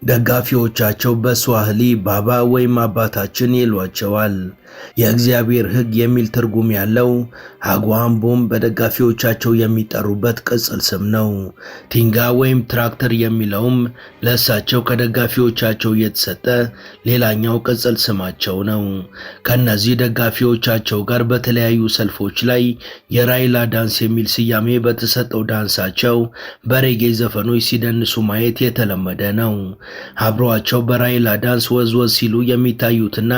ደጋፊዎቻቸው በስዋሂሊ ባባ ወይም አባታችን ይሏቸዋል። የእግዚአብሔር ሕግ የሚል ትርጉም ያለው አጓምቦም በደጋፊዎቻቸው የሚጠሩበት ቅጽል ስም ነው። ቲንጋ ወይም ትራክተር የሚለውም ለእሳቸው ከደጋፊዎቻቸው የተሰጠ ሌላኛው ቅጽል ስማቸው ነው። ከነዚህ ደጋፊዎቻቸው ጋር በተለያዩ ሰልፎች ላይ የራይላ ዳንስ የሚል ስያሜ በተሰጠው ዳንሳቸው በሬጌ ዘፈኖች ሲደንሱ ማየት የተለመደ ነው። አብረዋቸው በራይላ ዳንስ ወዝወዝ ሲሉ የሚታዩትና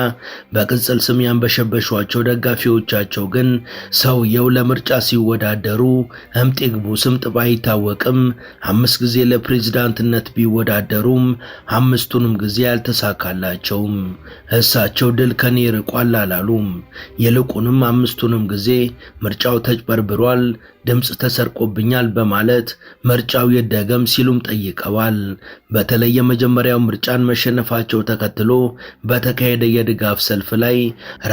በቅጽል ስም ያንበሸበሿቸው ደጋፊዎቻቸው ግን ሰውየው ለምርጫ ሲወዳደሩ እምጥ ይግቡ ስምጥ ባይታወቅም 5 ጊዜ ለፕሬዝዳንትነት ቢወዳደሩም 5ቱንም ጊዜ አልተሳካላቸውም። እሳቸው ድል ከኔ ርቋል አላሉም። ይልቁንም 5ቱንም ጊዜ ምርጫው ተጭበርብሯል፣ ድምጽ ተሰርቆብኛል በማለት ምርጫው ይደገም ሲሉም ጠይቀዋል። በተለይ የመጀመሪያው ምርጫን መሸነፋቸው ተከትሎ በተካሄደ የድጋፍ ሰልፍ ላይ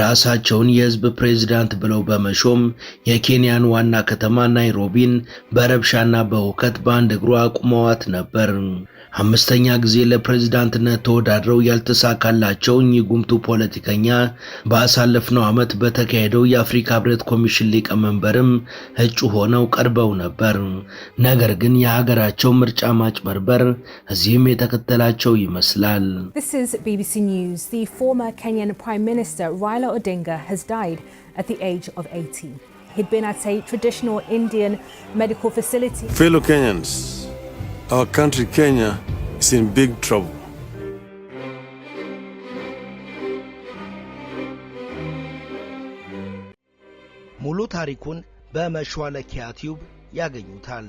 ራሳቸውን የህዝብ ፕሬዝዳንት ብለው በመሾም የኬንያን ዋና ከተማ ናይሮቢን በረብሻና በሁከት በአንድ እግሯ አቁመዋት ነበር። 5ኛ ጊዜ ለፕሬዝዳንትነት ተወዳድረው ያልተሳካላቸው እኚህ ጉምቱ ፖለቲከኛ ባሳለፍነው ዓመት በተካሄደው የአፍሪካ ህብረት ኮሚሽን ሊቀመንበርም እጩ ሆነው ቀርበው ነበር። ነገር ግን የሀገራቸው ምርጫ ማጭበርበር እዚህም የተከተላቸው ይመስላል። This is BBC News. The former Kenyan Prime Minister Raila Odinga has died at the age of 80. He'd been at a traditional Indian medical facility. Fellow Kenyans, our country Kenya is in big trouble. ሙሉ ታሪኩን በመሿለኪያ ቲዩብ ያገኙታል።